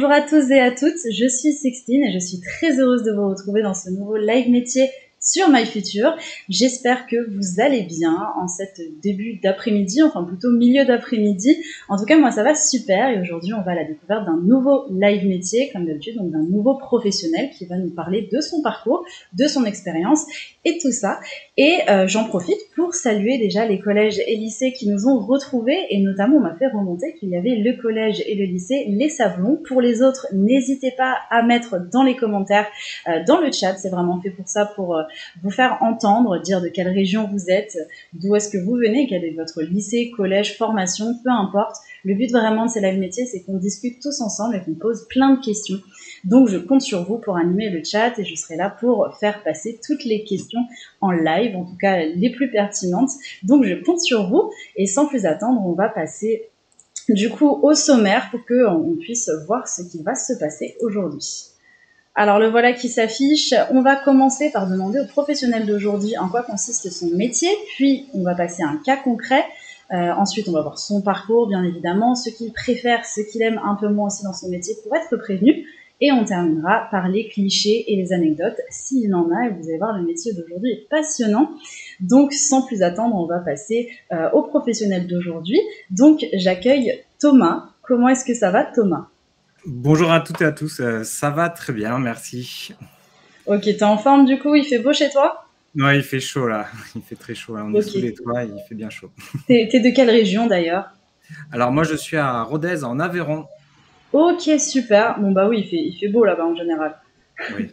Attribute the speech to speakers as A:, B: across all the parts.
A: Bonjour à tous et à toutes, je suis Sextine et je suis très heureuse de vous retrouver dans ce nouveau live métier sur MyFuture. J'espère que vous allez bien en cette début d'après-midi, enfin plutôt milieu d'après-midi. En tout cas, moi ça va super et aujourd'hui on va à la découverte d'un nouveau live métier, comme d'habitude, donc d'un nouveau professionnel qui va nous parler de son parcours, de son expérience et tout ça. Et j'en profite pour saluer déjà les collèges et lycées qui nous ont retrouvés et notamment on m'a fait remonter qu'il y avait le collège et le lycée Les Sablons. Pour les autres, n'hésitez pas à mettre dans les commentaires, dans le chat, c'est vraiment fait pour ça, pour vous faire entendre, dire de quelle région vous êtes, d'où est-ce que vous venez, quel est votre lycée, collège, formation, peu importe. Le but vraiment de ces live métiers, c'est qu'on discute tous ensemble et qu'on pose plein de questions. Donc je compte sur vous pour animer le chat et je serai là pour faire passer toutes les questions en live, en tout cas les plus pertinentes. Donc je compte sur vous et sans plus attendre, on va passer du coup au sommaire pour qu'on puisse voir ce qui va se passer aujourd'hui. Alors le voilà qui s'affiche. On va commencer par demander au professionnel d'aujourd'hui en quoi consiste son métier, puis on va passer à un cas concret. Ensuite, on va voir son parcours, bien évidemment, ce qu'il préfère, ce qu'il aime un peu moins aussi dans son métier pour être prévenu. Et on terminera par les clichés et les anecdotes, s'il en a. Et vous allez voir, le métier d'aujourd'hui est passionnant. Donc, sans plus attendre, on va passer au professionnel d'aujourd'hui. Donc, j'accueille Thomas. Comment est-ce que ça va, Thomas ?
B: Bonjour à toutes et à tous, ça va très bien, merci.
A: Ok, t'es en forme du coup, il fait beau chez toi ?
B: Ouais, il fait chaud là, il fait très chaud là, on est sous les toits, il fait bien chaud.
A: T'es de quelle région d'ailleurs ?
B: Alors moi je suis à Rodez en Aveyron.
A: Ok, super. Bon bah oui, il fait beau là-bas en général.
B: Oui.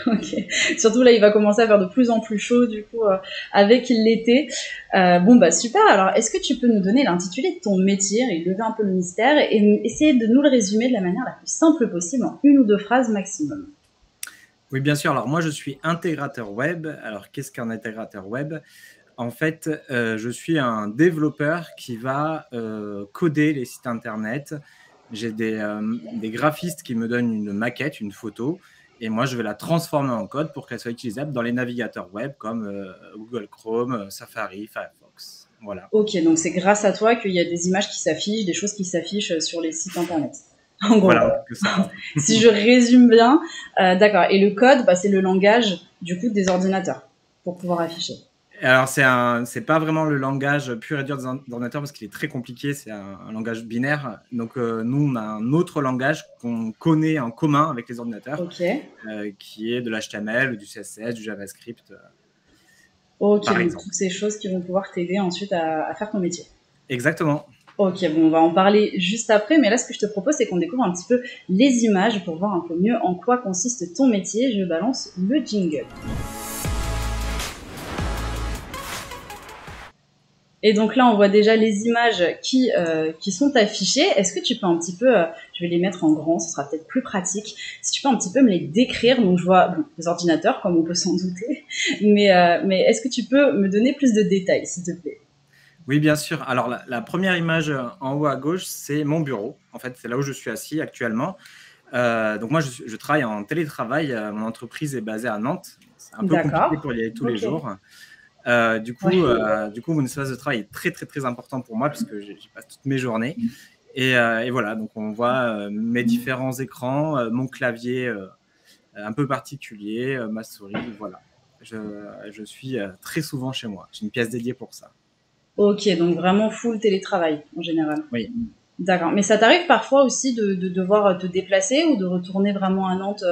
A: Ok. Surtout là, il va commencer à faire de plus en plus chaud du coup avec l'été. Bon bah super. Alors, est-ce que tu peux nous donner l'intitulé de ton métier et lever un peu le mystère et essayer de nous le résumer de la manière la plus simple possible en 1 ou 2 phrases maximum ?
B: Oui, bien sûr. Alors moi je suis intégrateur web. Alors qu'est-ce qu'un intégrateur web ? En fait, je suis un développeur qui va coder les sites internet. J'ai des graphistes qui me donnent une maquette, une photo, et moi je vais la transformer en code pour qu'elle soit utilisable dans les navigateurs web comme Google Chrome, Safari, Firefox. Voilà.
A: Ok, donc c'est grâce à toi qu'il y a des images qui s'affichent, des choses qui s'affichent sur les sites internet. En gros,
B: Voilà, que ça.
A: si je résume bien, d'accord. Et le code, bah, c'est le langage du coup des ordinateurs pour pouvoir afficher.
B: Alors, c'est pas vraiment le langage pur et dur des ordinateurs parce qu'il est très compliqué, c'est un langage binaire. Donc, nous, on a un autre langage qu'on connaît en commun avec les ordinateurs, qui est de l'HTML, du CSS, du JavaScript.
A: Ok,
B: Par
A: donc
B: exemple.
A: toutes ces choses qui vont pouvoir t'aider ensuite à faire ton métier.
B: Exactement.
A: Ok, bon, on va en parler juste après, mais là, ce que je te propose, c'est qu'on découvre un petit peu les images pour voir un peu mieux en quoi consiste ton métier. Je balance le jingle. Et donc là, on voit déjà les images qui sont affichées. Est-ce que tu peux un petit peu, je vais les mettre en grand, ce sera peut-être plus pratique, si tu peux un petit peu me les décrire. Donc je vois des ordinateurs, comme on peut s'en douter, mais est-ce que tu peux me donner plus de détails, s'il te plaît ?
B: Oui, bien sûr. Alors, la première image en haut à gauche, c'est mon bureau. En fait, c'est là où je suis assis actuellement. Donc moi, je travaille en télétravail. Mon entreprise est basée à Nantes. C'est un peu compliqué pour y aller tous les jours. Du coup, mon espace de travail est très, très, très important pour moi puisque j'y passe toutes mes journées. Et voilà, donc on voit mes différents écrans, mon clavier un peu particulier, ma souris, voilà. Je suis très souvent chez moi. J'ai une pièce dédiée pour ça.
A: Ok, donc vraiment full télétravail en général.
B: Oui.
A: D'accord. Mais ça t'arrive parfois aussi de devoir te déplacer ou de retourner vraiment à Nantes,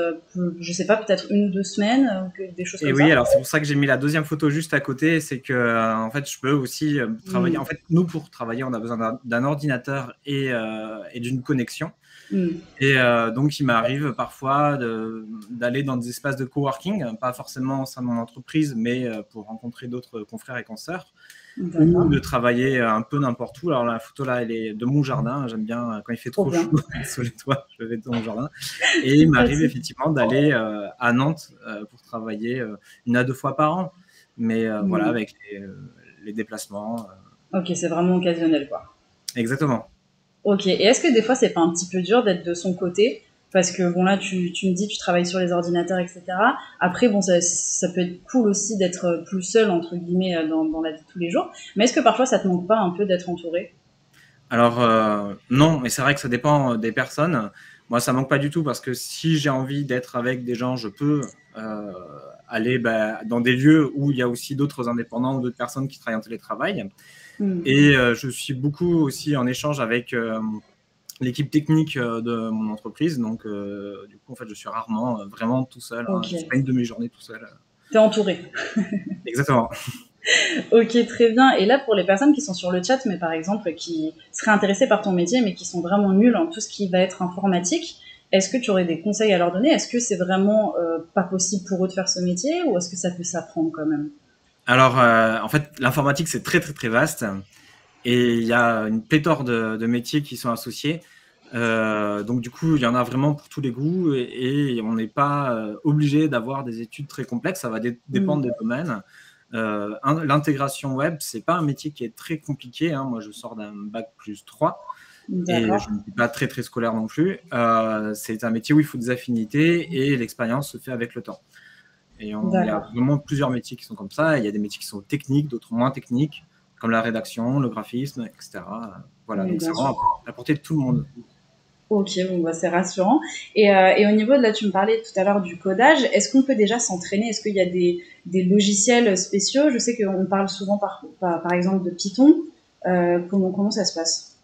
A: je sais pas, peut-être 1 ou 2 semaines, ou des choses
B: Et
A: comme
B: oui,
A: ça ?
B: alors c'est pour ça que j'ai mis la deuxième photo juste à côté, c'est que en fait, je peux aussi travailler. En fait, nous, pour travailler, on a besoin d'un ordinateur et d'une connexion. Et donc, il m'arrive parfois d'aller dans des espaces de coworking, pas forcément au sein de mon entreprise, mais pour rencontrer d'autres confrères et consoeurs, ou de travailler un peu n'importe où. Alors, la photo là, elle est de mon jardin. J'aime bien quand il fait trop chaud sous les toits, je vais dans mon jardin. Et il m'arrive effectivement d'aller à Nantes pour travailler 1 à 2 fois par an. Mais voilà, avec les déplacements.
A: Ok, c'est vraiment occasionnel, quoi.
B: Exactement.
A: Ok, et est-ce que des fois c'est pas un petit peu dur d'être de son côté ? Parce que bon là tu me dis tu travailles sur les ordinateurs, etc. Après bon ça peut être cool aussi d'être plus seul entre guillemets dans la vie de tous les jours. Mais est-ce que parfois ça te manque pas un peu d'être entouré ?
B: Alors non, mais c'est vrai que ça dépend des personnes. Moi, ça manque pas du tout parce que si j'ai envie d'être avec des gens, je peux aller dans des lieux où il y a aussi d'autres indépendants ou d'autres personnes qui travaillent en télétravail. Et je suis beaucoup aussi en échange avec l'équipe technique de mon entreprise. Donc, du coup, en fait, je suis rarement vraiment tout seul.
A: Okay.
B: Je ne fais pas une demi-journée tout seul.
A: T'es entouré.
B: Exactement.
A: Ok, très bien. Et là, pour les personnes qui sont sur le chat, mais par exemple, qui seraient intéressées par ton métier, mais qui sont vraiment nuls en tout ce qui va être informatique, est-ce que tu aurais des conseils à leur donner? Est-ce que c'est vraiment pas possible pour eux de faire ce métier, ou est-ce que ça peut s'apprendre quand même?
B: Alors, en fait, l'informatique, c'est très, très, très vaste. Et il y a une pléthore de métiers qui sont associés. Donc, du coup, il y en a vraiment pour tous les goûts et on n'est pas obligé d'avoir des études très complexes. Ça va dépendre des domaines. L'intégration web, c'est pas un métier qui est très compliqué. Hein. Moi, je sors d'un bac plus 3 et je ne suis pas très, très scolaire non plus. C'est un métier où il faut des affinités et l'expérience se fait avec le temps. Et il y a vraiment plusieurs métiers qui sont comme ça. Il y a des métiers qui sont techniques, d'autres moins techniques, comme la rédaction, le graphisme, etc. Voilà, donc c'est vraiment à la portée de tout le monde.
A: Ok, bon, bah, c'est rassurant. Et au niveau de là, tu me parlais tout à l'heure du codage. Est-ce qu'on peut déjà s'entraîner? Est-ce qu'il y a des logiciels spéciaux? Je sais qu'on parle souvent par exemple de Python. Comment ça se passe?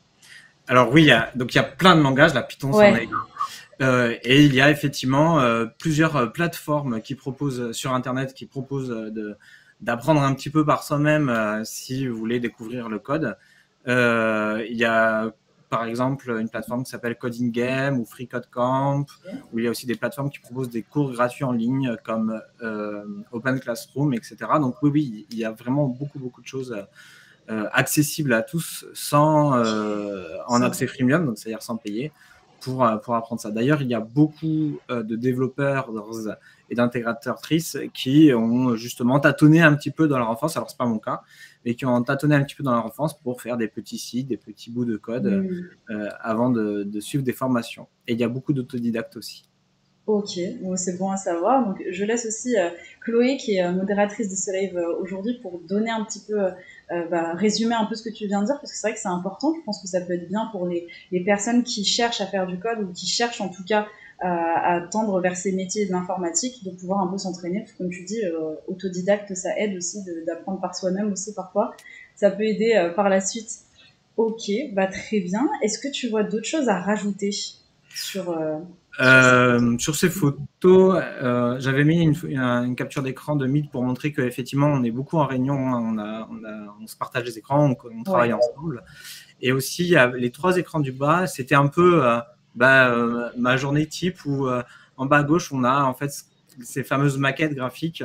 B: Alors oui, il y a plein de langages. La Python, c'en est. Et il y a effectivement plusieurs plateformes qui proposent sur Internet, qui proposent d'apprendre un petit peu par soi-même si vous voulez découvrir le code. Il y a par exemple une plateforme qui s'appelle Coding Game ou Free Code Camp, où il y a aussi des plateformes qui proposent des cours gratuits en ligne comme Open Classroom, etc. Donc oui, il y a vraiment beaucoup de choses accessibles à tous sans en accès freemium, donc c'est-à-dire sans payer. Pour apprendre ça. D'ailleurs, il y a beaucoup de développeurs et d'intégratrices qui ont justement tâtonné un petit peu dans leur enfance, alors c'est pas mon cas, mais qui ont tâtonné un petit peu dans leur enfance pour faire des petits sites, des petits bouts de code avant de suivre des formations. Et il y a beaucoup d'autodidactes aussi.
A: Ok, bon, c'est bon à savoir. Donc, je laisse aussi Chloé, qui est modératrice de ce live aujourd'hui, pour donner un petit peu, résumer un peu ce que tu viens de dire, parce que c'est vrai que c'est important. Je pense que ça peut être bien pour les personnes qui cherchent à faire du code ou qui cherchent en tout cas à tendre vers ces métiers de l'informatique, de pouvoir un peu s'entraîner. Parce que comme tu dis, autodidacte, ça aide aussi d'apprendre par soi-même aussi parfois. Ça peut aider par la suite. Ok, bah très bien. Est-ce que tu vois d'autres choses à rajouter sur
B: sur ces photos, j'avais mis une capture d'écran de Meet pour montrer qu'effectivement, on est beaucoup en réunion, on se partage les écrans, on travaille ensemble. Et aussi, il y a les 3 écrans du bas, c'était un peu ma journée type où en bas à gauche, on a en fait ces fameuses maquettes graphiques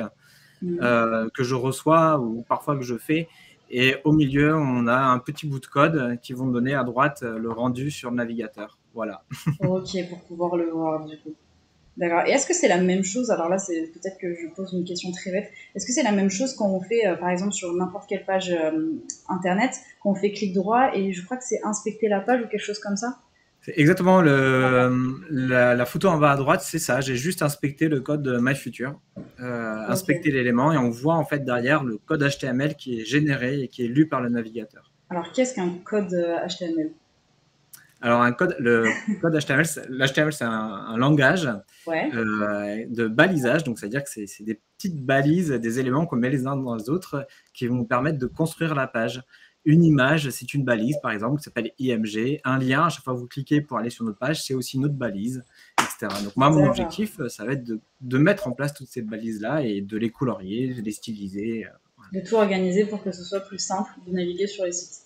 B: que je reçois ou parfois que je fais. Et au milieu, on a un petit bout de code qui vont donner à droite le rendu sur le navigateur. Voilà.
A: Ok, pour pouvoir le voir du coup. D'accord. Et est-ce que c'est la même chose? Alors là, c'est peut-être que je pose une question très bête. Est-ce que c'est la même chose quand on fait, par exemple, sur n'importe quelle page internet, quand on fait clic droit et je crois que c'est inspecter la page ou quelque chose comme ça?
B: C'est exactement la photo en bas à droite, c'est ça. J'ai juste inspecté le code de MyFuture, inspecté l'élément et on voit en fait derrière le code HTML qui est généré et qui est lu par le navigateur.
A: Alors, qu'est-ce qu'un code HTML?
B: Alors, le code HTML, l'HTML, c'est un langage de balisage. Donc, c'est-à-dire que c'est des petites balises, des éléments qu'on met les uns dans les autres qui vont nous permettre de construire la page. Une image, c'est une balise, par exemple, qui s'appelle IMG. Un lien, à chaque fois que vous cliquez pour aller sur notre page, c'est aussi une autre balise, etc. Donc, moi, mon objectif, ça va être de mettre en place toutes ces balises-là et de les colorier, de les styliser.
A: De tout organiser pour que ce soit plus simple de naviguer sur les sites.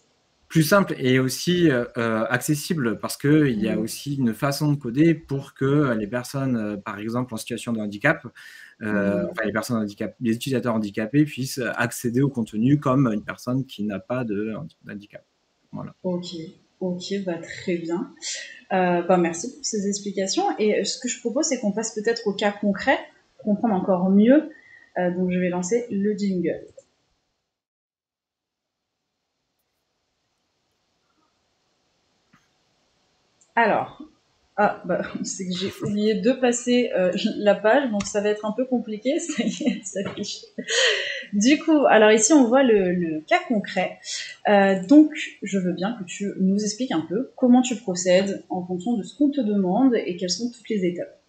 B: Plus simple et aussi accessible parce qu'il y a aussi une façon de coder pour que les personnes, par exemple en situation de handicap, enfin les personnes handicapées, les utilisateurs handicapés puissent accéder au contenu comme une personne qui n'a pas de handicap. Voilà.
A: Ok, bah très bien. Merci pour ces explications. Et ce que je propose, c'est qu'on passe peut-être au cas concret, pour comprendre encore mieux. Donc je vais lancer le jingle. Alors, c'est que j'ai oublié de passer la page, donc ça va être un peu compliqué. Ça y est, ça s'affiche. Du coup, alors ici, on voit le cas concret. Donc, je veux bien que tu nous expliques un peu comment tu procèdes en fonction de ce qu'on te demande et quelles sont toutes les étapes.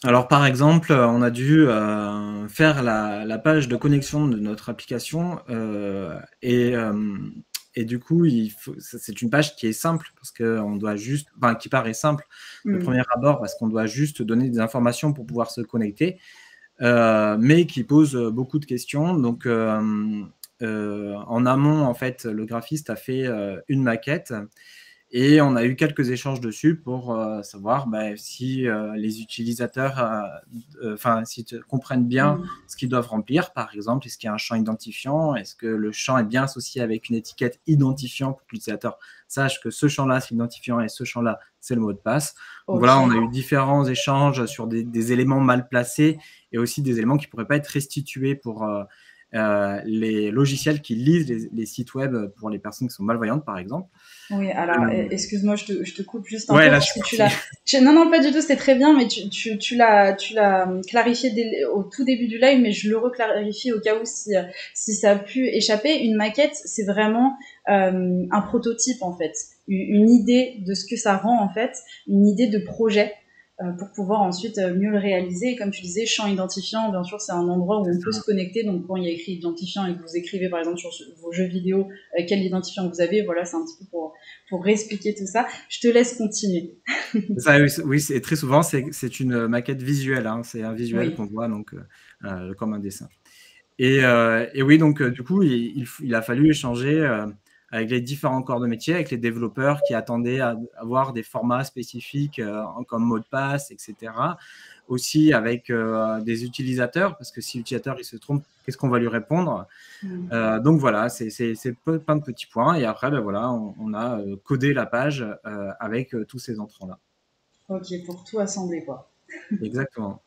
B: Alors, par exemple, on a dû faire la page de connexion de notre application et du coup, c'est une page qui est simple parce qu'on doit juste, enfin, qui paraît simple de premier abord parce qu'on doit juste donner des informations pour pouvoir se connecter, mais qui pose beaucoup de questions. Donc, en amont, en fait, le graphiste a fait une maquette. Et on a eu quelques échanges dessus pour savoir si les utilisateurs comprennent bien ce qu'ils doivent remplir. Par exemple, est-ce qu'il y a un champ identifiant? Est-ce que le champ est bien associé avec une étiquette identifiant pour que l'utilisateur sache que ce champ-là, c'est l'identifiant et ce champ-là, c'est le mot de passe. Donc voilà, on a eu différents échanges sur des éléments mal placés et aussi des éléments qui ne pourraient pas être restitués pour les logiciels qui lisent les sites web pour les personnes qui sont malvoyantes, par exemple.
A: Oui, alors excuse-moi, je te coupe juste un
B: peu.
A: Ouais,
B: là,
A: parce que non, pas du tout, c'était très bien, mais tu l'as clarifié au tout début du live, mais je le reclarifie au cas où si ça a pu échapper. Une maquette, c'est vraiment un prototype en fait, une idée de ce que ça rend en fait, une idée de projet. Pour pouvoir ensuite mieux le réaliser. Et comme tu disais, champ identifiant, bien sûr, c'est un endroit où on peut se connecter. Donc, quand il y a écrit identifiant et que vous écrivez, par exemple, sur vos jeux vidéo, quel identifiant vous avez, voilà, c'est un petit peu pour réexpliquer tout ça. Je te laisse continuer.
B: Ça, oui, c'est très souvent, c'est une maquette visuelle. Hein, c'est un visuel qu'on voit donc comme un dessin. Et oui, donc du coup, il a fallu échanger avec les différents corps de métier, avec les développeurs qui attendaient à avoir des formats spécifiques comme mot de passe, etc. Aussi avec des utilisateurs, parce que si l'utilisateur il se trompe, qu'est-ce qu'on va lui répondre? Donc voilà, c'est plein de petits points. Et après, voilà, on a codé la page avec tous ces entrants-là.
A: Ok, pour tout assembler, quoi.
B: Exactement.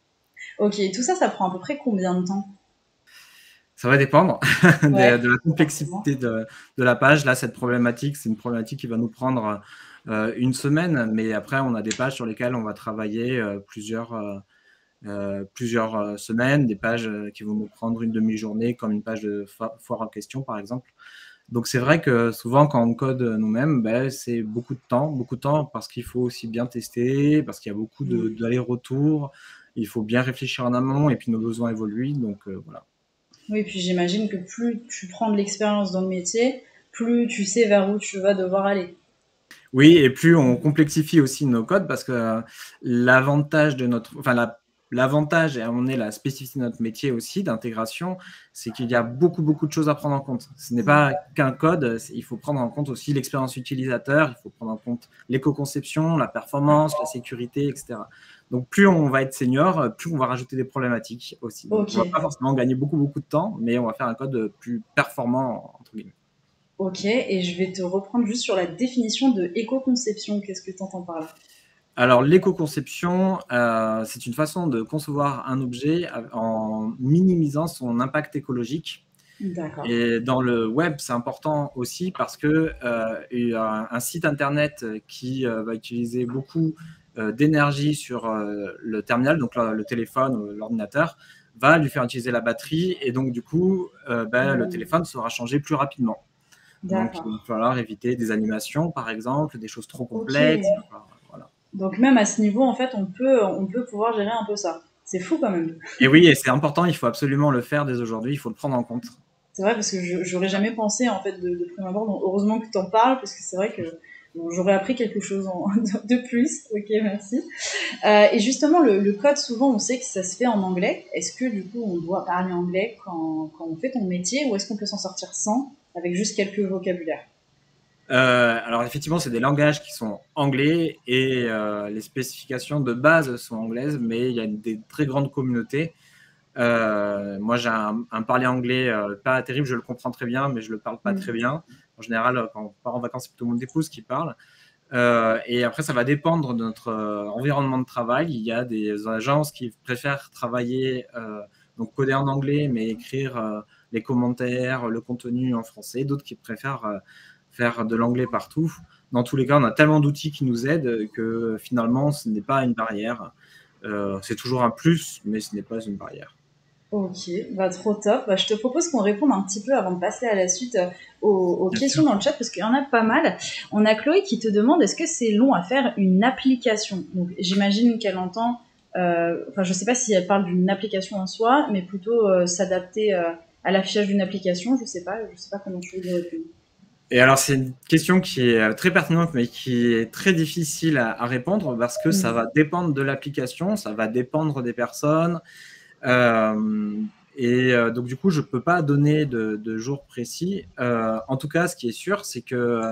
A: Ok, tout ça, ça prend à peu près combien de temps?
B: Ça va dépendre de la complexité de la page. Là, cette problématique, c'est une problématique qui va nous prendre une semaine, mais après, on a des pages sur lesquelles on va travailler plusieurs semaines, des pages qui vont nous prendre une demi-journée, comme une page de foire en question, par exemple. Donc, c'est vrai que souvent, quand on code nous-mêmes, c'est beaucoup de temps parce qu'il faut aussi bien tester, parce qu'il y a beaucoup d'allers-retours, il faut bien réfléchir en amont et puis nos besoins évoluent. Donc, voilà.
A: Oui, puis j'imagine que plus tu prends de l'expérience dans le métier, plus tu sais vers où tu vas devoir aller.
B: Oui, et plus on complexifie aussi nos codes parce que l'avantage de l'avantage et on est la spécificité de notre métier aussi d'intégration, c'est qu'il y a beaucoup de choses à prendre en compte. Ce n'est pas qu'un code, il faut prendre en compte aussi l'expérience utilisateur, il faut prendre en compte l'éco-conception, la performance, la sécurité, etc. Donc plus on va être senior, plus on va rajouter des problématiques aussi. Donc, on ne va pas forcément gagner beaucoup de temps, mais on va faire un code plus performant, entre guillemets.
A: Ok, et je vais te reprendre juste sur la définition de éco-conception. Qu'est-ce que tu entends par là?
B: Alors, l'éco-conception, c'est une façon de concevoir un objet en minimisant son impact écologique.
A: D'accord.
B: Et dans le web, c'est important aussi parce que un site internet qui va utiliser beaucoup d'énergie sur le terminal, donc le téléphone ou l'ordinateur, va lui faire utiliser la batterie et donc du coup, le téléphone sera changé plus rapidement. Donc, il va falloir éviter des animations, par exemple, des choses trop complexes. Voilà.
A: Donc même à ce niveau, en fait, on peut pouvoir gérer un peu ça. C'est fou quand même.
B: Et oui, et c'est important, il faut absolument le faire dès aujourd'hui, il faut le prendre en compte.
A: C'est vrai parce que j'aurais jamais pensé en fait de prime abord. Donc, heureusement que tu en parles parce que c'est vrai que j'aurais appris quelque chose de plus. Ok, merci. Et justement, le code, souvent, on sait que ça se fait en anglais. Est-ce que du coup, on doit parler anglais quand on fait ton métier ou est-ce qu'on peut s'en sortir sans, avec juste quelques vocabulaires?
B: Alors effectivement, c'est des langages qui sont anglais et les spécifications de base sont anglaises, mais il y a des très grandes communautés. Moi, j'ai un parler anglais pas terrible, je le comprends très bien, mais je le parle pas très bien. En général, quand on part en vacances, c'est plutôt mon épouse qui parle. Et après, ça va dépendre de notre environnement de travail. Il y a des agences qui préfèrent travailler, donc coder en anglais, mais écrire les commentaires, le contenu en français. D'autres qui préfèrent faire de l'anglais partout. Dans tous les cas, on a tellement d'outils qui nous aident que finalement, ce n'est pas une barrière. C'est toujours un plus, mais ce n'est pas une barrière.
A: Ok, bah trop top. Bah, je te propose qu'on réponde un petit peu avant de passer à la suite aux
B: Bien
A: questions
B: sûr.
A: dans le chat parce qu'il y en a pas mal. On a Chloé qui te demande est-ce que c'est long à faire une application. Donc j'imagine qu'elle entend, enfin je sais pas si elle parle d'une application en soi, mais plutôt s'adapter à l'affichage d'une application. Je sais pas comment tu veux lui répondre.
B: Et alors, c'est une question qui est très pertinente, mais qui est très difficile à répondre parce que ça va dépendre de l'application, ça va dépendre des personnes. Donc, du coup, je ne peux pas donner de jour précis. En tout cas, ce qui est sûr, c'est que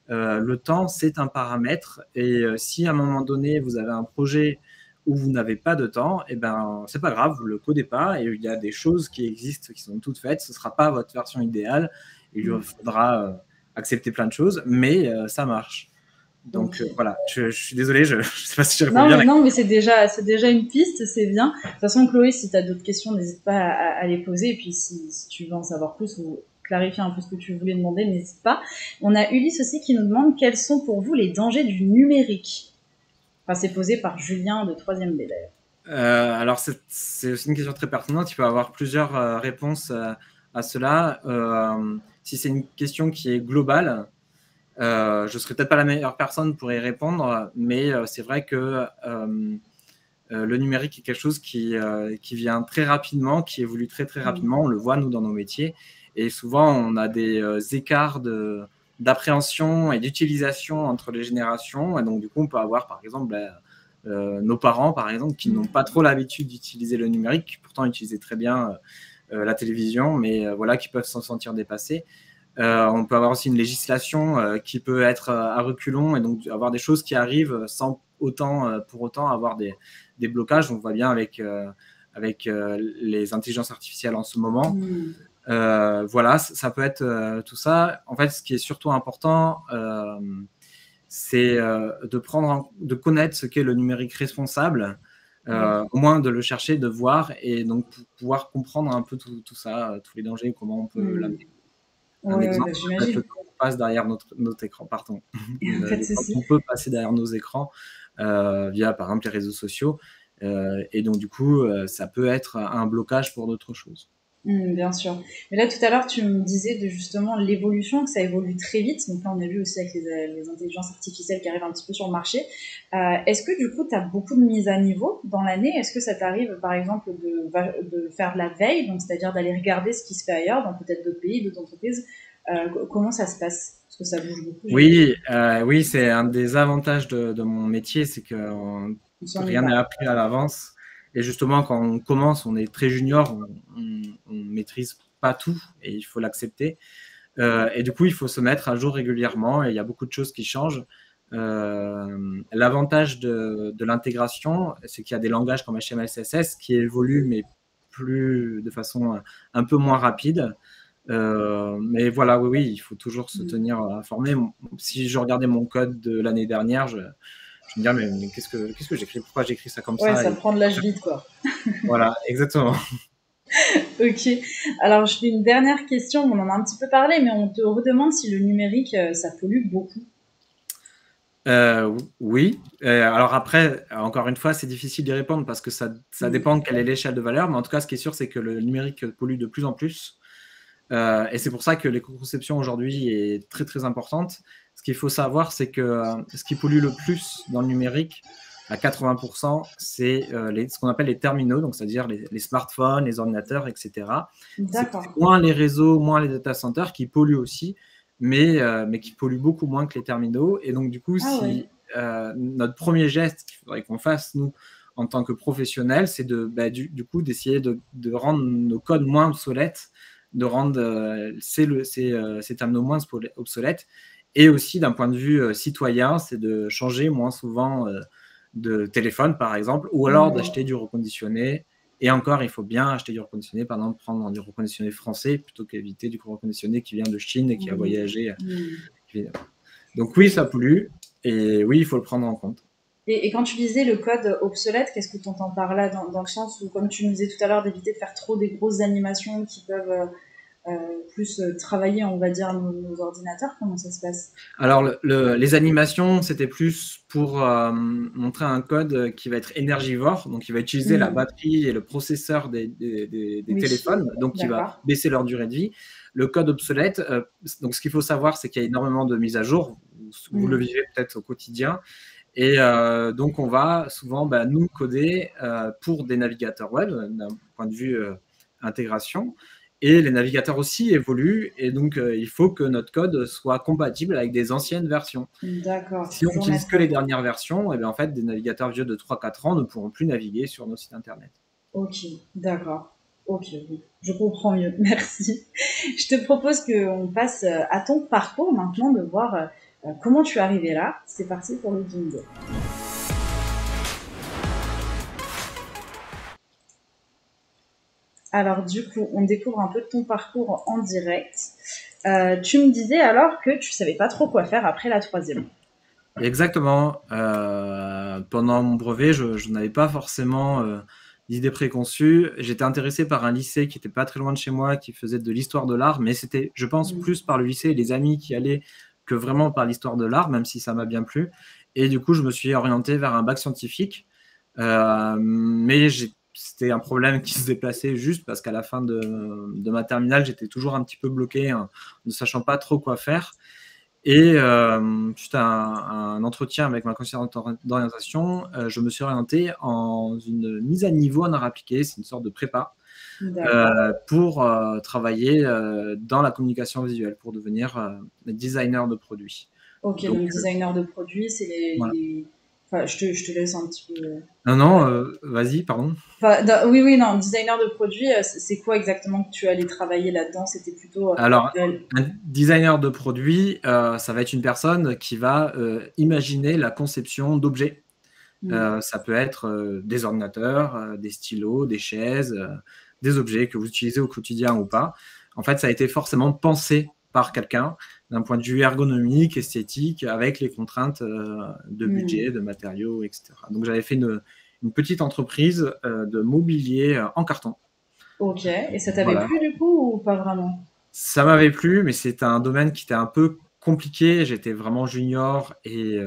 B: le temps, c'est un paramètre. Et si à un moment donné, vous avez un projet où vous n'avez pas de temps, eh ben, c'est pas grave, vous le codez pas. Et il y a des choses qui existent, qui sont toutes faites. Ce sera pas votre version idéale. Il faudra accepter plein de choses, mais ça marche. Donc
A: Ok.
B: voilà, je suis désolé, je ne sais pas si je réponds bien.
A: Non, mais c'est déjà une piste, c'est bien. De toute façon, Chloé, si tu as d'autres questions, n'hésite pas à les poser. Et puis, si tu veux en savoir plus ou clarifier un peu ce que tu voulais demander, n'hésite pas. On a Ulysse aussi qui nous demande quels sont pour vous les dangers du numérique. Enfin, c'est posé par Julien de 3e B d'ailleurs.
B: Alors, c'est aussi une question très pertinente. Il peut y avoir plusieurs réponses à cela. Si c'est une question qui est globale, je ne serai peut-être pas la meilleure personne pour y répondre, mais c'est vrai que le numérique est quelque chose qui vient très rapidement, qui évolue très, très rapidement. On le voit, nous, dans nos métiers. Et souvent, on a des écarts d'appréhension et d'utilisation entre les générations. Et donc, du coup, on peut avoir, par exemple, nos parents, par exemple, qui n'ont pas trop l'habitude d'utiliser le numérique, qui pourtant utilisaient très bien la télévision, mais voilà, qui peuvent s'en sentir dépassés. On peut avoir aussi une législation qui peut être à reculons et donc avoir des choses qui arrivent sans pour autant avoir des blocages. On voit bien avec les intelligences artificielles en ce moment. Voilà, ça peut être tout ça. En fait, ce qui est surtout important, c'est de connaître ce qu'est le numérique responsable, au moins de le chercher, de voir et donc pouvoir comprendre un peu tout ça, tous les dangers, comment on peut l'amener. Un exemple,
A: Bah,
B: peut être le
A: j'imagine.
B: temps qu'on passe derrière notre écran, pardon.
A: Pas de
B: Le temps
A: souci.
B: qu'on peut passer derrière nos écrans via, par exemple, les réseaux sociaux. Et donc, du coup, ça peut être un blocage pour d'autres choses.
A: Bien sûr. Mais là, tout à l'heure, tu me disais de justement l'évolution, que ça évolue très vite. Donc là, on a vu aussi avec les intelligences artificielles qui arrivent un petit peu sur le marché. Est-ce que du coup, tu as beaucoup de mises à niveau dans l'année? Est-ce que ça t'arrive, par exemple, de faire de la veille, donc c'est-à-dire d'aller regarder ce qui se fait ailleurs, dans peut-être d'autres pays, d'autres entreprises? Comment ça se passe? Parce que ça bouge beaucoup, j'imagine.
B: Oui, c'est un des avantages de mon métier, c'est que
A: On s'ennuie
B: rien n'est
A: pas.
B: appris à l'avance. Et justement, quand on commence, on est très junior, on maîtrise pas tout et il faut l'accepter. Et du coup, il faut se mettre à jour régulièrement et il y a beaucoup de choses qui changent. L'avantage de l'intégration, c'est qu'il y a des langages comme HTML, CSS qui évoluent, mais de façon un peu moins rapide. Mais voilà, oui, il faut toujours se tenir informé. Si je regardais mon code de l'année dernière, je me disais, mais qu'est-ce que j'écris? Pourquoi j'écris ça comme
A: Ouais,
B: ça?
A: ça
B: Et
A: prend de l'âge vite, quoi.
B: voilà, exactement.
A: Ok. Alors, je fais une dernière question. On en a un petit peu parlé, mais on te redemande si le numérique, ça pollue beaucoup.
B: Oui. Alors après, encore une fois, c'est difficile d'y répondre parce que ça dépend de quelle est l'échelle de valeur. Mais en tout cas, ce qui est sûr, c'est que le numérique pollue de plus en plus. Et c'est pour ça que l'éco-conception aujourd'hui est très, très importante. Ce qu'il faut savoir, c'est que ce qui pollue le plus dans le numérique, à 80%, c'est ce qu'on appelle les terminaux, donc c'est-à-dire les smartphones, les ordinateurs, etc. C'est
A: D'accord.
B: moins les réseaux, moins les data centers qui polluent aussi, mais qui polluent beaucoup moins que les terminaux. Et donc, du coup,
A: Ah ouais.
B: si notre premier geste qu'il faudrait qu'on fasse, nous, en tant que professionnels, c'est du coup d'essayer de rendre nos codes moins obsolètes, de rendre ces terminaux moins obsolètes. Et aussi, d'un point de vue citoyen, c'est de changer moins souvent de téléphone, par exemple, ou alors d'acheter du reconditionné. Et encore, il faut bien acheter du reconditionné, par exemple, prendre du reconditionné français plutôt qu'éviter du reconditionné qui vient de Chine et qui a voyagé. Donc oui, ça pollue, et oui, il faut le prendre en compte.
A: Et quand tu disais le code obsolète, qu'est-ce que tu entends par là dans le sens où, comme tu nous disais tout à l'heure, d'éviter de faire trop des grosses animations qui peuvent plus travailler, on va dire, nos ordinateurs? Comment ça se passe?
B: Alors, les animations, c'était plus pour montrer un code qui va être énergivore, donc il va utiliser la batterie et le processeur des téléphones, donc qui va baisser leur durée de vie. Le code obsolète, donc ce qu'il faut savoir, c'est qu'il y a énormément de mises à jour, vous le vivez peut-être au quotidien, et donc on va souvent nous coder pour des navigateurs web d'un point de vue intégration. Et les navigateurs aussi évoluent, et donc il faut que notre code soit compatible avec des anciennes versions.
A: D'accord.
B: Si on n'utilise que les dernières versions, et bien en fait, des navigateurs vieux de 3-4 ans ne pourront plus naviguer sur nos sites internet.
A: Ok, d'accord. Ok, oui. Je comprends mieux. Merci. Je te propose qu'on passe à ton parcours maintenant, de voir comment tu es arrivé là. C'est parti pour le bingo. Alors du coup, on découvre un peu ton parcours en direct. Tu me disais alors que tu savais pas trop quoi faire après la troisième.
B: Exactement. Pendant mon brevet, je n'avais pas forcément d'idées préconçues. J'étais intéressé par un lycée qui n'était pas très loin de chez moi, qui faisait de l'histoire de l'art, mais c'était, je pense, plus par le lycée et les amis qui allaient que vraiment par l'histoire de l'art, même si ça m'a bien plu. Et du coup, je me suis orienté vers un bac scientifique. Mais c'était un problème qui se déplaçait juste parce qu'à la fin de ma terminale, j'étais toujours un petit peu bloqué, hein, ne sachant pas trop quoi faire. Et suite à un entretien avec ma conseillère d'orientation, je me suis orienté en une mise à niveau en art appliqué, c'est une sorte de prépa, pour travailler dans la communication visuelle, pour devenir designer de produits.
A: Ok, donc designer de produits, c'est
B: voilà.
A: Enfin, je te laisse un petit peu.
B: Non, vas-y, pardon.
A: Enfin, oui, non, designer de produits, c'est quoi exactement que tu allais travailler là-dedans? C'était plutôt.
B: Alors, un designer de produits, ça va être une personne qui va imaginer la conception d'objets. Ça peut être des ordinateurs, des stylos, des chaises, des objets que vous utilisez au quotidien ou pas. En fait, ça a été forcément pensé par quelqu'un d'un point de vue ergonomique, esthétique, avec les contraintes de budget, de matériaux, etc. Donc, j'avais fait une petite entreprise de mobilier en carton.
A: Ok, et ça t'avait plu du coup ou pas vraiment?
B: Ça m'avait plu, mais c'était un domaine qui était un peu compliqué. J'étais vraiment junior et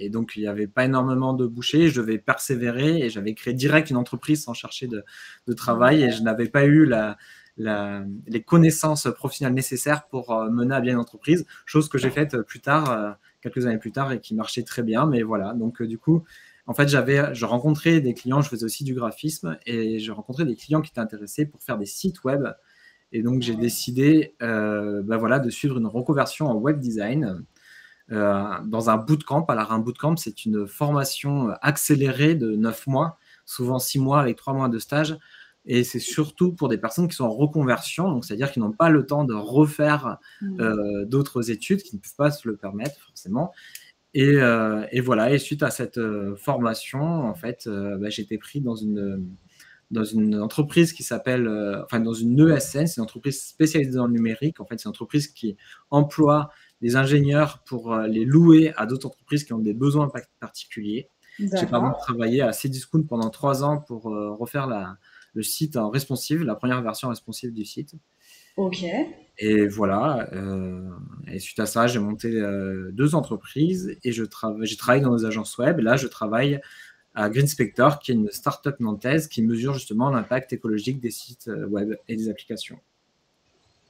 B: donc il n'y avait pas énormément de bouchées. Je devais persévérer et j'avais créé direct une entreprise sans chercher de travail et je n'avais pas eu les connaissances professionnelles nécessaires pour mener à bien une entreprise, chose que j'ai faite plus tard, quelques années plus tard, et qui marchait très bien. Mais voilà, donc du coup, en fait, je rencontrais des clients, je faisais aussi du graphisme et je rencontrais des clients qui étaient intéressés pour faire des sites web. Et donc, j'ai décidé de suivre une reconversion en web design dans un bootcamp. Alors, un bootcamp, c'est une formation accélérée de 9 mois, souvent 6 mois avec 3 mois de stage. Et c'est surtout pour des personnes qui sont en reconversion, donc c'est-à-dire qui n'ont pas le temps de refaire d'autres études, qui ne peuvent pas se le permettre forcément. Et voilà. Et suite à cette formation, en fait, j'ai été pris dans une entreprise qui s'appelle, dans une ESN, c'est une entreprise spécialisée dans le numérique. En fait, c'est une entreprise qui emploie des ingénieurs pour les louer à d'autres entreprises qui ont des besoins particuliers. J'ai par exemple travaillé à Cdiscount pendant 3 ans pour refaire le site en responsive, la première version responsive du site.
A: Ok.
B: Et voilà. Et suite à ça, j'ai monté 2 entreprises et j'ai travaillé dans des agences web. Là, je travaille à GreenSpector, qui est une start-up nantaise qui mesure justement l'impact écologique des sites web et des applications.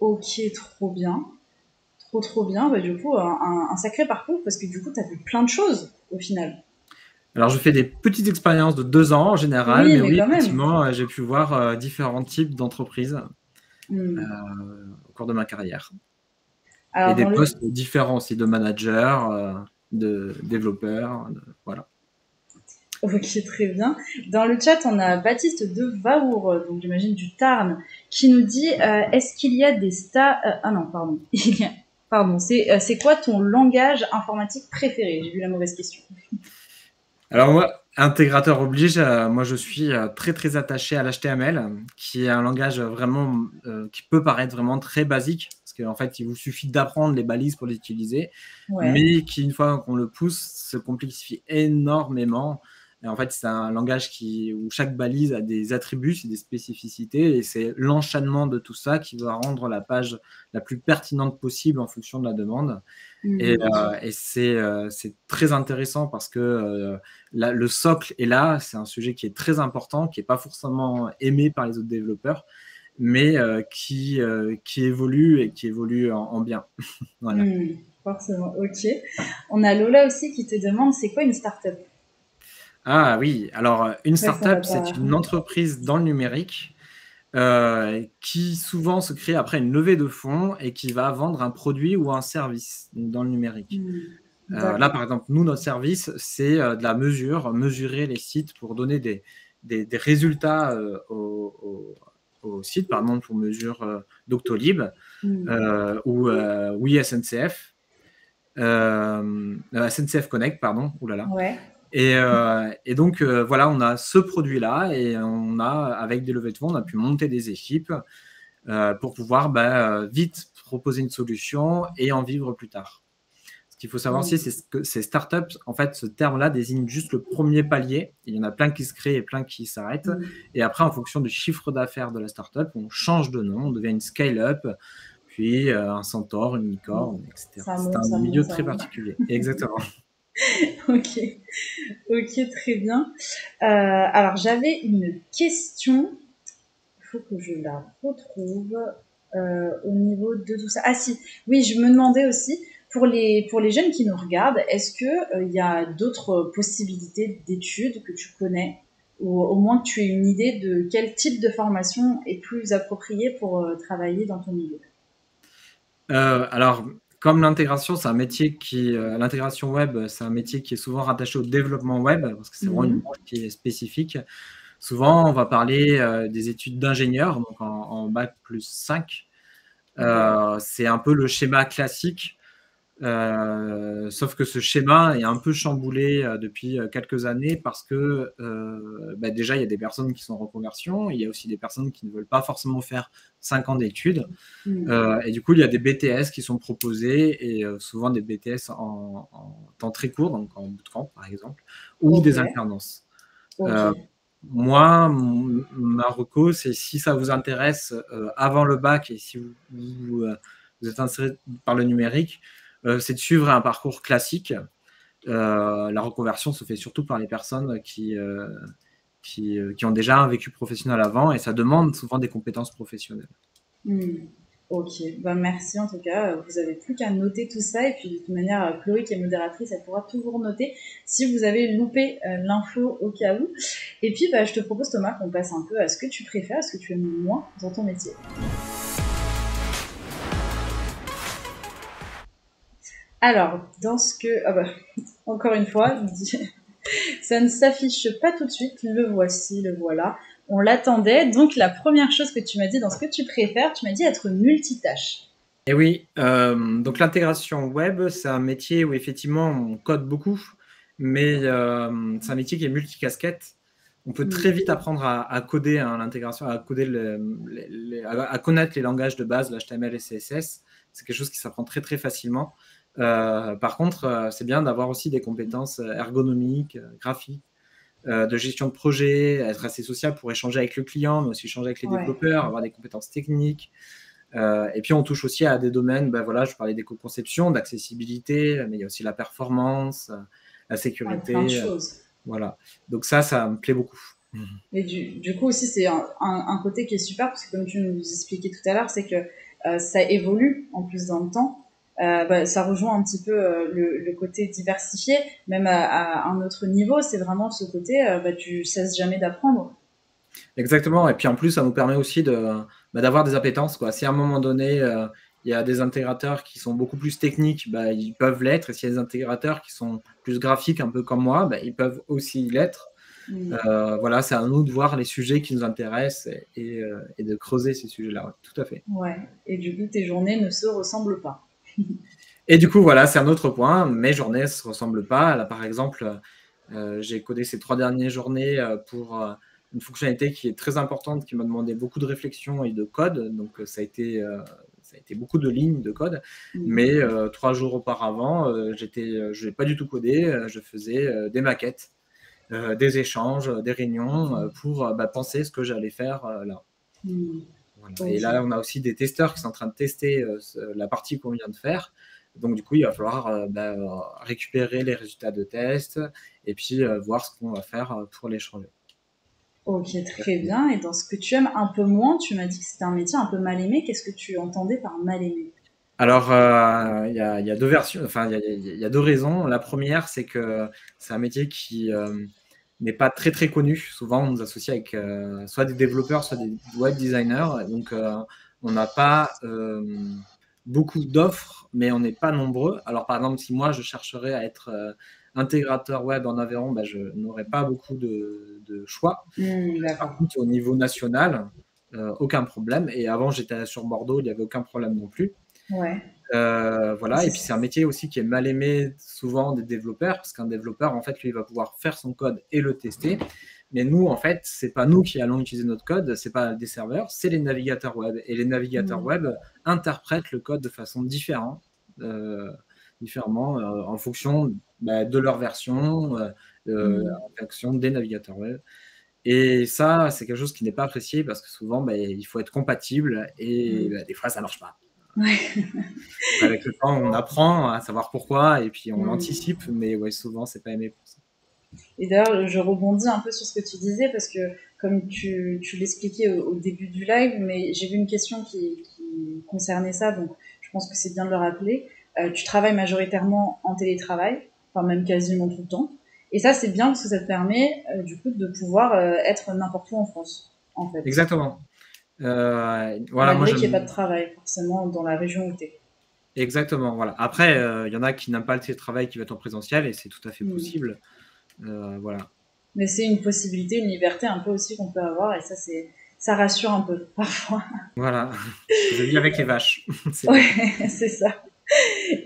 A: Ok, trop bien. Trop bien. Bah, du coup, un sacré parcours parce que du coup, tu as fait plein de choses au final.
B: Alors, je fais des petites expériences de 2 ans en général,
A: oui,
B: mais oui,
A: quand
B: effectivement, j'ai pu voir différents types d'entreprises au cours de ma carrière. Alors, et des postes différents aussi, de manager, de développeur, voilà.
A: Ok, très bien. Dans le chat, on a Baptiste de Vaour, donc j'imagine du Tarn, qui nous dit est-ce qu'il y a des ah non, pardon. Pardon, c'est quoi ton langage informatique préféré? J'ai vu la mauvaise question.
B: Alors moi, intégrateur oblige, moi je suis très très attaché à l'HTML, qui est un langage vraiment qui peut paraître vraiment très basique, parce qu'en fait il vous suffit d'apprendre les balises pour l'utiliser, mais qui une fois qu'on le pousse se complexifie énormément. Et en fait, c'est un langage où chaque balise a des attributs, c'est des spécificités, et c'est l'enchaînement de tout ça qui va rendre la page la plus pertinente possible en fonction de la demande. Et c'est très intéressant parce que le socle est là, c'est un sujet qui est très important, qui n'est pas forcément aimé par les autres développeurs, mais qui évolue et qui évolue en bien. Voilà.
A: Forcément, ok. On a Lola aussi qui te demande, c'est quoi une start-up?
B: Ah oui, alors une start-up, c'est une entreprise dans le numérique qui souvent se crée après une levée de fonds et qui va vendre un produit ou un service dans le numérique. Là, par exemple, nous, notre service, c'est de la mesure, mesurer les sites pour donner des résultats au site. Par exemple, on mesure Doctolib ou Oui SNCF, SNCF Connect, pardon. Ouh là là.
A: Ouais.
B: Et donc, voilà, on a ce produit-là et avec des levées de fonds, on a pu monter des équipes pour pouvoir vite proposer une solution et en vivre plus tard. Ce qu'il faut savoir aussi, c'est que ces startups, en fait, ce terme-là désigne juste le premier palier. Il y en a plein qui se créent et plein qui s'arrêtent. Et après, en fonction du chiffre d'affaires de la startup, on change de nom, on devient une scale-up, puis un centaure, une licorne, etc. C'est un milieu très particulier. Exactement.
A: Ok, très bien. Alors, j'avais une question. Il faut que je la retrouve au niveau de tout ça. Ah si, oui, je me demandais aussi, pour les jeunes qui nous regardent, est-ce qu'il y a d'autres possibilités d'études que tu connais, ou au moins que tu aies une idée de quel type de formation est plus approprié pour travailler dans ton milieu?
B: Alors, comme l'intégration, c'est un métier l'intégration web, c'est un métier qui est souvent rattaché au développement web, parce que c'est vraiment une branche qui est spécifique. Souvent, on va parler des études d'ingénieur, donc en bac plus 5. C'est un peu le schéma classique, sauf que ce schéma est un peu chamboulé depuis quelques années parce que déjà, il y a des personnes qui sont en reconversion, il y a aussi des personnes qui ne veulent pas forcément faire 5 ans d'études. Et du coup, il y a des BTS qui sont proposés, et souvent des BTS en temps très court, donc en bootcamp par exemple, ou des alternances. Moi, ma reco, c'est si ça vous intéresse avant le bac et si vous êtes intéressé par le numérique, c'est de suivre un parcours classique. La reconversion se fait surtout par les personnes qui ont déjà un vécu professionnel avant, et ça demande souvent des compétences professionnelles.
A: Ok, merci en tout cas. Vous avez plus qu'à noter tout ça, et puis de toute manière, Chloé qui est modératrice, elle pourra toujours noter si vous avez loupé l'info au cas où. Et puis je te propose, Thomas, qu'on passe un peu à ce que tu préfères, ce que tu aimes moins dans ton métier. Alors, dans ce que... encore une fois, ça ne s'affiche pas tout de suite. Le voici, le voilà. On l'attendait. Donc, la première chose que tu m'as dit dans ce que tu préfères, tu m'as dit être multitâche.
B: Et oui, donc l'intégration web, c'est un métier où effectivement on code beaucoup, mais c'est un métier qui est multicasquette. On peut très vite apprendre à coder l'intégration, à coder à connaître les langages de base, l'HTML et CSS. C'est quelque chose qui s'apprend très très facilement. Par contre, c'est bien d'avoir aussi des compétences ergonomiques, graphiques, de gestion de projet, être assez sociable pour échanger avec le client, mais aussi échanger avec les développeurs, avoir des compétences techniques. Et puis on touche aussi à des domaines, je parlais d'éco-conception, d'accessibilité, mais il y a aussi la performance, la sécurité.
A: Plein de choses.
B: Voilà. Donc ça me plaît beaucoup.
A: Mais du coup aussi, c'est un côté qui est super, parce que comme tu nous expliquais tout à l'heure, c'est que ça évolue en plus dans le temps. Ça rejoint un petit peu le côté diversifié, même à un autre niveau. C'est vraiment ce côté, tu cesses jamais d'apprendre.
B: Exactement. Et puis en plus, ça nous permet aussi d'avoir des appétences, quoi. Si à un moment donné, il y a des intégrateurs qui sont beaucoup plus techniques, ils peuvent l'être. Et s'il y a des intégrateurs qui sont plus graphiques, un peu comme moi, ils peuvent aussi l'être. Voilà, c'est à nous de voir les sujets qui nous intéressent et de creuser ces sujets-là. Tout à fait.
A: Ouais. Et du coup, tes journées ne se ressemblent pas.
B: Et du coup, voilà, c'est un autre point. Mes journées ne se ressemblent pas. Là, par exemple, j'ai codé ces 3 dernières journées pour une fonctionnalité qui est très importante, qui m'a demandé beaucoup de réflexion et de code. Donc, ça a été beaucoup de lignes de code. Mais 3 jours auparavant, je n'ai pas du tout codé. Je faisais des maquettes. des échanges, des réunions pour penser ce que j'allais faire là. Voilà. Okay. Et là, on a aussi des testeurs qui sont en train de tester la partie qu'on vient de faire. Donc, du coup, il va falloir récupérer les résultats de test et puis voir ce qu'on va faire pour les changer.
A: Ok, très bien. Et dans ce que tu aimes un peu moins, tu m'as dit que c'était un métier un peu mal aimé. Qu'est-ce que tu entendais par mal aimé?
B: Alors, il y a deux versions, enfin, il y a deux raisons. La première, c'est que c'est un métier qui n'est pas très très connu. Souvent, on nous associe avec soit des développeurs, soit des web designers. Donc, on n'a pas beaucoup d'offres, mais on n'est pas nombreux. Alors, par exemple, si moi, je chercherais à être intégrateur web en Aveyron, je n'aurais pas beaucoup de choix. Par contre, au niveau national, aucun problème. Et avant, j'étais sur Bordeaux, il n'y avait aucun problème non plus.
A: Ouais.
B: Voilà. Et puis, c'est un métier aussi qui est mal aimé souvent des développeurs, parce qu'un développeur, en fait, lui, il va pouvoir faire son code et le tester. Mais nous, en fait, c'est pas nous qui allons utiliser notre code, c'est pas des serveurs, c'est les navigateurs web. Et les navigateurs web interprètent le code de façon différemment en fonction de leur version, en fonction des navigateurs web. Et ça, c'est quelque chose qui n'est pas apprécié parce que souvent, il faut être compatible et des fois, ça ne marche pas.
A: Ouais.
B: Avec le temps, on apprend à savoir pourquoi et puis on anticipe, mais ouais, souvent, c'est pas aimé pour ça.
A: Et d'ailleurs, je rebondis un peu sur ce que tu disais parce que comme tu l'expliquais au début du live, mais j'ai vu une question qui concernait ça, donc je pense que c'est bien de le rappeler. Tu travailles majoritairement en télétravail, enfin même quasiment tout le temps. Et ça, c'est bien parce que ça te permet du coup de pouvoir être n'importe où en France, en fait.
B: Exactement.
A: Voilà, malgré qu'il n'y ait pas de travail, forcément, dans la région où tu es.
B: Exactement, voilà. Après, il y en a qui n'aiment pas le télétravail, qui va être en présentiel, et c'est tout à fait possible. Voilà.
A: Mais c'est une possibilité, une liberté un peu aussi qu'on peut avoir, et ça rassure un peu, parfois.
B: Voilà, je vis avec les vaches.
A: Ouais, c'est ça.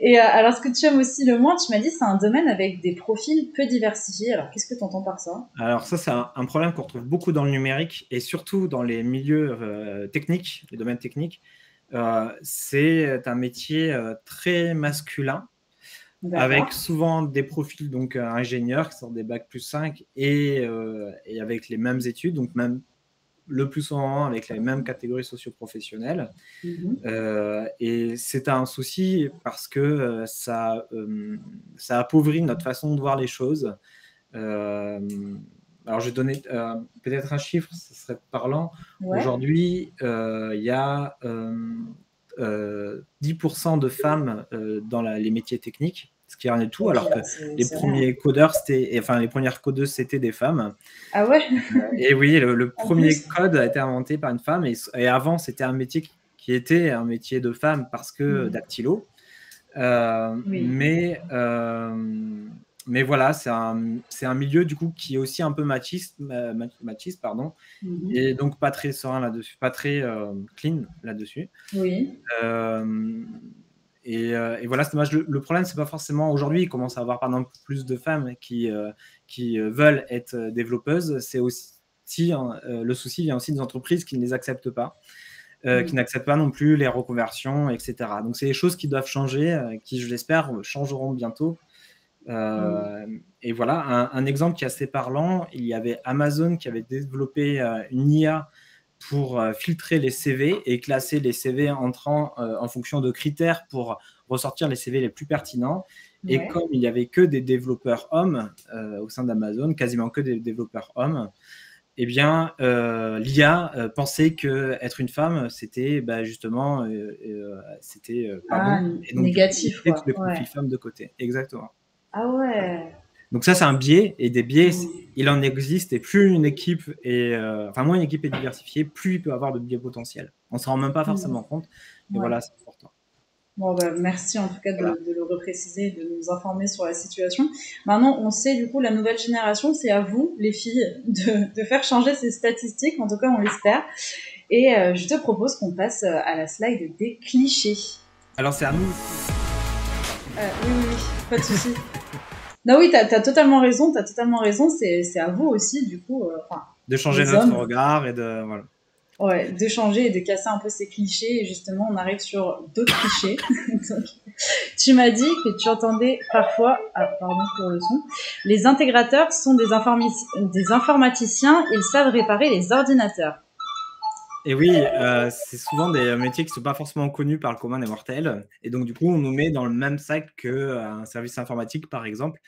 A: Et alors, ce que tu aimes aussi le moins, tu m'as dit, c'est un domaine avec des profils peu diversifiés. Alors, qu'est-ce que tu entends par ça?
B: Alors ça, c'est un problème qu'on retrouve beaucoup dans le numérique, et surtout dans les milieux techniques, les domaines techniques. C'est un métier très masculin, avec souvent des profils donc ingénieurs qui sortent des bac+5 et avec les mêmes études, donc même le plus souvent avec les mêmes catégories socio-professionnelles. Et c'est un souci parce que ça appauvrit notre façon de voir les choses. Alors, je vais donner peut-être un chiffre, ce serait parlant. Ouais. Aujourd'hui, il y a 10% de femmes dans les métiers techniques, ce qui est rien du tout, alors que les premiers codeurs, les premières codeuses, c'était des femmes.
A: Ah ouais.
B: Et oui, le premier code a été inventé par une femme, et avant, c'était un métier qui était un métier de femme parce que dactylo. Mais voilà, c'est un milieu du coup qui est aussi un peu machiste, pardon, et donc pas très serein là-dessus, pas très clean là-dessus.
A: Oui.
B: Et voilà, c'est dommage. Le problème, c'est pas forcément aujourd'hui. Il commence à avoir par exemple plus de femmes qui veulent être développeuses. C'est aussi le souci vient aussi des entreprises qui ne les acceptent pas. Qui n'acceptent pas non plus les reconversions, etc. Donc, c'est des choses qui doivent changer, qui, je l'espère, changeront bientôt. Et voilà, un exemple qui est assez parlant, il y avait Amazon qui avait développé une IA pour filtrer les CV et classer les CV entrant en fonction de critères pour ressortir les CV les plus pertinents. Ouais. Et comme il n'y avait que des développeurs hommes au sein d'Amazon, quasiment que des développeurs hommes, eh bien, l'IA pensait qu'être une femme, c'était justement c'était
A: bon. Et donc, négatif,
B: quoi. Les profils femmes de côté. Exactement.
A: Ah ouais.
B: Donc ça, c'est un biais, et des biais, il en existe, et plus une équipe moins une équipe est diversifiée, plus il peut avoir de biais potentiels. On ne s'en rend même pas forcément compte, mais voilà, c'est important.
A: Bon, merci en tout cas de le repréciser, de nous informer sur la situation. Maintenant, on sait du coup, la nouvelle génération, c'est à vous, les filles, de faire changer ces statistiques, en tout cas on l'espère. Et je te propose qu'on passe à la slide des clichés.
B: Alors c'est à nous.
A: Oui, pas de souci. Non, oui, t'as totalement raison, c'est à vous aussi, du coup.
B: De changer notre regard et de... Voilà.
A: Ouais, de changer et de casser un peu ces clichés. Et justement, on arrive sur d'autres clichés. Donc, tu m'as dit que tu entendais parfois, pardon pour le son, les intégrateurs sont des informaticiens, ils savent réparer les ordinateurs.
B: Et oui, c'est souvent des métiers qui ne sont pas forcément connus par le commun des mortels. Et donc, du coup, on nous met dans le même sac qu'un service informatique, par exemple.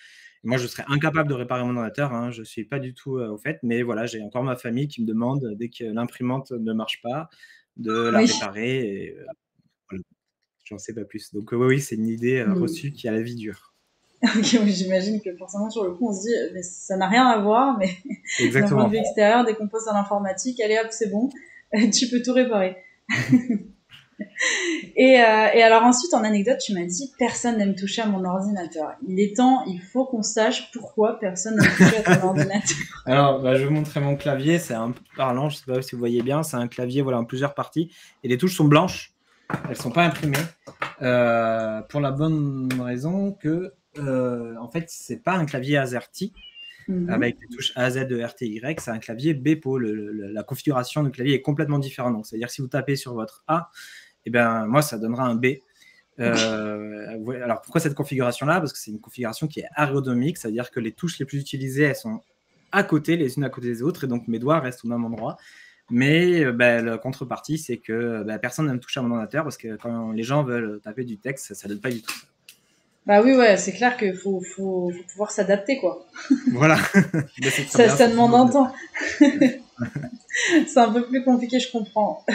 B: Et moi, je serais incapable de réparer mon ordinateur, hein, je ne suis pas du tout au fait. Mais voilà, j'ai encore ma famille qui me demande, dès que l'imprimante ne marche pas, de la
A: Oui.
B: réparer. Et voilà, j'en sais pas plus. Donc, oui, c'est une idée reçue qui a la vie dure.
A: Ok, oui, j'imagine que forcément, sur le coup, on se dit, mais ça n'a rien à voir, mais d'un point de vue extérieur, dès qu'on pose à l'informatique, allez hop, c'est bon, tu peux tout réparer. Et alors ensuite, en anecdote, tu m'as dit, personne n'aime toucher à mon ordinateur. Il est temps, il faut qu'on sache pourquoi personne n'aime toucher à ton ordinateur.
B: Alors, je vais vous montrer mon clavier, c'est un peu parlant, je ne sais pas si vous voyez bien, c'est un clavier voilà, en plusieurs parties, et les touches sont blanches, elles ne sont pas imprimées, pour la bonne raison que, en fait, c'est pas un clavier AZERTY, avec les touches A, Z, E, R, T, Y, c'est un clavier Bepo, la configuration du clavier est complètement différente, donc c'est-à-dire que si vous tapez sur votre A, et ben, moi, ça donnera un B. Alors pourquoi cette configuration-là? Parce que c'est une configuration qui est ergonomique, c'est-à-dire que les touches les plus utilisées, elles sont à côté, les unes à côté des autres, et donc mes doigts restent au même endroit. Mais la contrepartie, c'est que personne n'aime toucher à mon ordinateur parce que quand les gens veulent taper du texte, ça ne donne pas du tout ça.
A: Bah oui, ouais, c'est clair qu'il faut pouvoir s'adapter, quoi.
B: Voilà.
A: Ça demande un temps. C'est un peu plus compliqué, je comprends.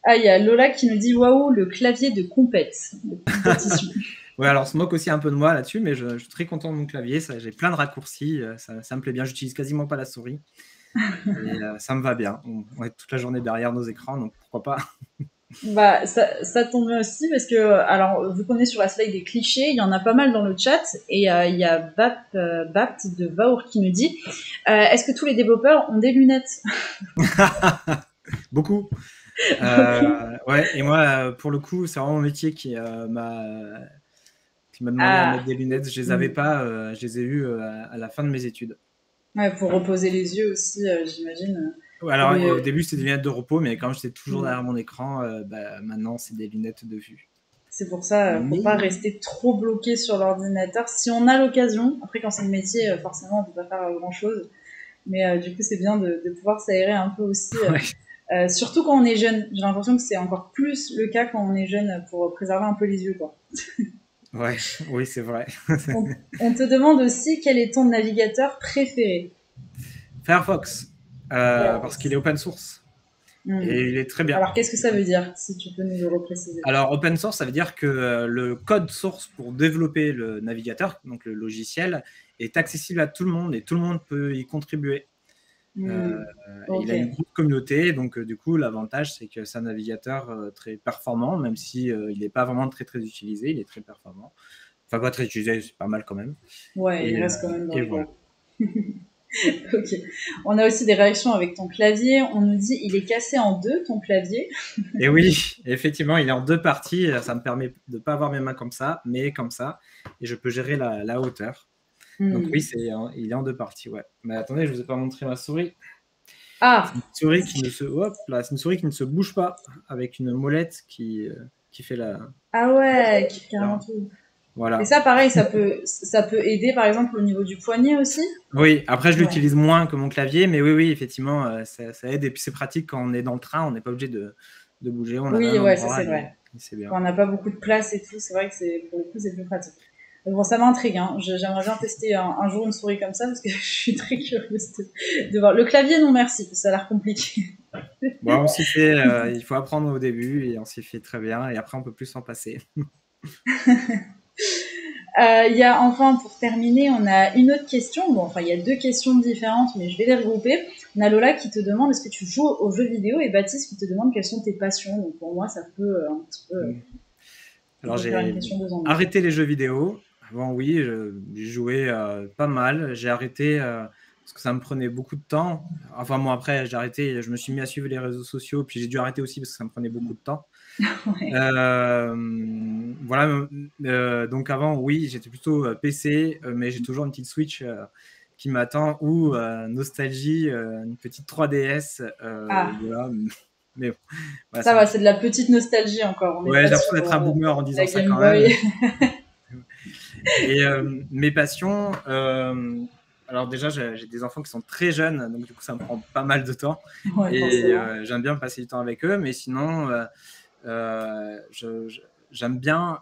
A: Ah, il y a Lola qui nous dit waouh, le clavier de compétition.
B: Ouais, alors on se moque aussi un peu de moi là-dessus, mais je suis très content de mon clavier. J'ai plein de raccourcis, ça me plaît bien. J'utilise quasiment pas la souris. Et ça me va bien. On est toute la journée derrière nos écrans, donc pourquoi pas.
A: Bah, ça tombe bien aussi parce que, alors, vu qu'on est sur la slide des clichés, il y en a pas mal dans le chat et il y a Bapt de Vaur qui nous dit est-ce que tous les développeurs ont des lunettes?
B: Beaucoup. Ouais, et moi, pour le coup, c'est vraiment mon métier qui m'a demandé à mettre des lunettes. Je les avais pas, je les ai eues à la fin de mes études.
A: Ouais, pour reposer les yeux aussi, j'imagine.
B: Alors, au début, c'était des lunettes de repos, mais quand j'étais toujours derrière mon écran, maintenant, c'est des lunettes de vue.
A: C'est pour ça, faut pas rester trop bloqué sur l'ordinateur. Si on a l'occasion, après quand c'est le métier, forcément, on peut pas faire grand-chose. Mais du coup, c'est bien de pouvoir s'aérer un peu aussi. Ouais. Surtout quand on est jeune. J'ai l'impression que c'est encore plus le cas quand on est jeune pour préserver un peu les yeux, quoi.
B: Ouais, oui, c'est vrai.
A: On te demande aussi quel est ton navigateur préféré?
B: Firefox, parce qu'il est open source. Et il est très bien.
A: Alors, qu'est-ce que ça veut dire, si tu peux nous le repréciser?
B: Alors, open source, ça veut dire que le code source pour développer le navigateur, donc le logiciel, est accessible à tout le monde et tout le monde peut y contribuer. Okay. Il a une grosse communauté, donc du coup, l'avantage, c'est que c'est un navigateur très performant, même si il n'est pas vraiment très utilisé, il est très performant. Enfin, pas très utilisé, c'est pas mal quand même.
A: Ouais, il reste quand même dans le voilà. Ok. On a aussi des réactions avec ton clavier. On nous dit il est cassé en deux, ton clavier.
B: Et oui, effectivement, il est en deux parties. Ça me permet de ne pas avoir mes mains comme ça, mais comme ça. Et je peux gérer la hauteur. Donc oui, il est en deux parties, ouais. Mais attendez, je ne vous ai pas montré ma souris.
A: Ah,
B: c'est une souris qui ne se, c'est une souris qui ne se bouge pas, avec une molette qui fait la.
A: Ah ouais, qui fait carrément tout. Voilà. Et ça, pareil, ça peut aider, par exemple, au niveau du poignet aussi.
B: Oui, après, je l'utilise moins que mon clavier, mais oui, effectivement, ça aide. Et puis, c'est pratique quand on est dans le train, on n'est pas obligé de bouger. On
A: oui, ouais, ça c'est vrai. Bien. Quand on n'a pas beaucoup de place et tout, c'est vrai que pour le coup, c'est plus pratique. Donc, bon, ça m'intrigue. Hein. J'aimerais bien tester un jour une souris comme ça parce que je suis très curieuse de voir. Le clavier, non merci, ça a l'air compliqué.
B: Bon, on s'y fait. Il faut apprendre au début et on s'y fait très bien. Et après, on peut plus s'en passer.
A: Il y a enfin, pour terminer, on a une autre question. Bon, enfin, il y a deux questions différentes, mais je vais les regrouper. On a Lola qui te demande est-ce que tu joues aux jeux vidéo et Baptiste qui te demande quelles sont tes passions. Donc pour moi, ça peut un petit peu.
B: Alors j'ai arrêté les jeux vidéo. Avant, oui, j'ai joué pas mal. J'ai arrêté parce que ça me prenait beaucoup de temps. Enfin, bon, après, j'ai arrêté. Je me suis mis à suivre les réseaux sociaux, puis j'ai dû arrêter aussi parce que ça me prenait beaucoup de temps. Ouais. Voilà. Donc avant, oui, j'étais plutôt PC, mais j'ai toujours une petite Switch qui m'attend ou nostalgie, une petite 3DS. Voilà. Mais bon, voilà,
A: ça va, c'est de la petite nostalgie encore. On
B: ouais, j'ai
A: pas
B: l'impression
A: sur
B: d'être un boomer en disant
A: la
B: ça
A: Game
B: quand même.
A: Boy.
B: Et mes passions, alors déjà, j'ai des enfants qui sont très jeunes, donc du coup, ça me prend pas mal de temps.
A: Ouais,
B: Et
A: forcément.
B: j'aime bien passer du temps avec eux, mais sinon, j'aime bien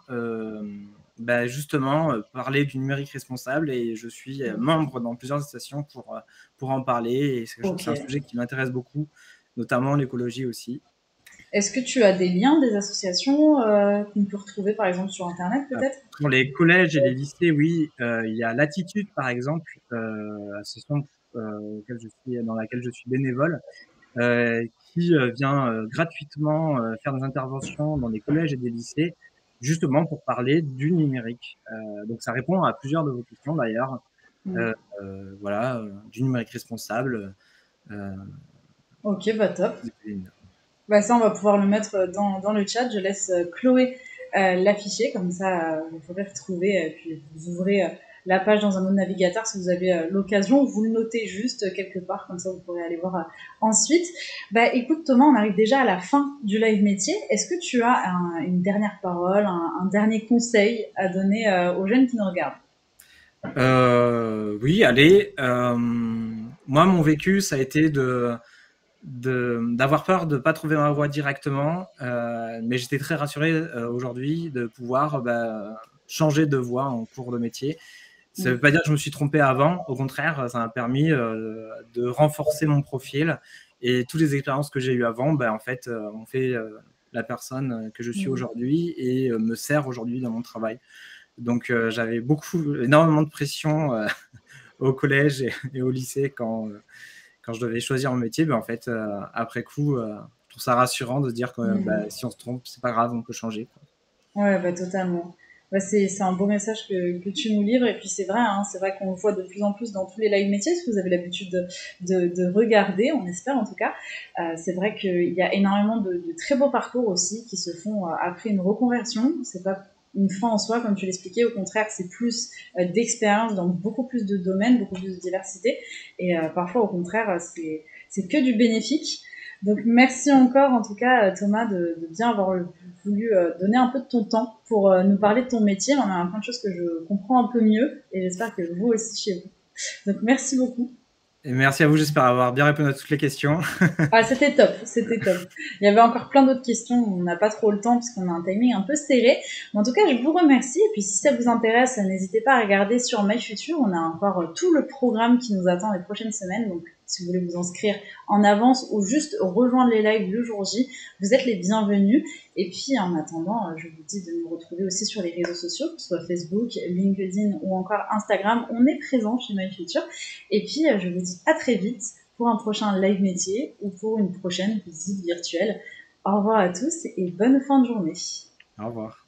B: justement parler du numérique responsable et je suis membre dans plusieurs associations pour en parler. Et c'est un sujet qui m'intéresse beaucoup, notamment l'écologie aussi.
A: Est-ce que tu as des liens des associations qu'on peut retrouver par exemple sur Internet peut-être?
B: Pour les collèges et les lycées, oui, il y a Latitude par exemple, association dans laquelle je suis bénévole, qui vient gratuitement faire des interventions dans des collèges et des lycées, justement pour parler du numérique. Donc ça répond à plusieurs de vos questions d'ailleurs. Voilà, du numérique responsable.
A: Ok, bah top. Bah ça, on va pouvoir le mettre dans le chat. Je laisse Chloé l'afficher, comme ça vous pourrez retrouver, puis vous ouvrez la page dans un autre navigateur si vous avez l'occasion, vous le notez juste quelque part, comme ça vous pourrez aller voir ensuite. Bah écoute Thomas, on arrive déjà à la fin du live métier. Est-ce que tu as une dernière parole, un dernier conseil à donner aux jeunes qui nous regardent?
B: Oui, allez. Moi, mon vécu, ça a été d'avoir peur de ne pas trouver ma voie directement, mais j'étais très rassuré aujourd'hui de pouvoir changer de voie en cours de métier. Ça ne veut pas dire que je me suis trompé avant, au contraire, ça m'a permis de renforcer mon profil et toutes les expériences que j'ai eues avant, en fait, ont fait la personne que je suis aujourd'hui et me sert aujourd'hui dans mon travail. Donc j'avais énormément de pression au collège et au lycée quand je devais choisir mon métier. En fait, après coup, je trouve ça rassurant de se dire que si on se trompe, c'est pas grave, on peut changer, quoi.
A: Ouais, bah totalement. Bah, c'est un beau message que tu nous livres. Et puis c'est vrai qu'on le voit de plus en plus dans tous les live métiers, si vous avez l'habitude de regarder, on espère en tout cas. C'est vrai qu'il y a énormément de très beaux parcours aussi qui se font après une reconversion. C'est pas une fin en soi, comme tu l'expliquais, au contraire, c'est plus d'expérience dans beaucoup plus de domaines, beaucoup plus de diversité. Et parfois, au contraire, c'est que du bénéfique. Donc merci encore en tout cas Thomas de bien avoir voulu donner un peu de ton temps pour nous parler de ton métier. On a plein de choses que je comprends un peu mieux et j'espère que vous aussi chez vous. Donc merci beaucoup.
B: Et merci à vous, j'espère avoir bien répondu à toutes les questions.
A: Ah, c'était top, c'était top. Il y avait encore plein d'autres questions, on n'a pas trop le temps puisqu'on a un timing un peu serré. Mais en tout cas, je vous remercie. Et puis si ça vous intéresse, n'hésitez pas à regarder sur MyFuture. On a encore tout le programme qui nous attend les prochaines semaines. Donc si vous voulez vous inscrire en avance ou juste rejoindre les lives le jour J, vous êtes les bienvenus. Et puis en attendant, je vous dis de nous retrouver aussi sur les réseaux sociaux, que ce soit Facebook, LinkedIn ou encore Instagram. On est présent chez MyFuture. Et puis je vous dis à très vite pour un prochain live métier ou pour une prochaine visite virtuelle. Au revoir à tous et bonne fin de journée.
B: Au revoir.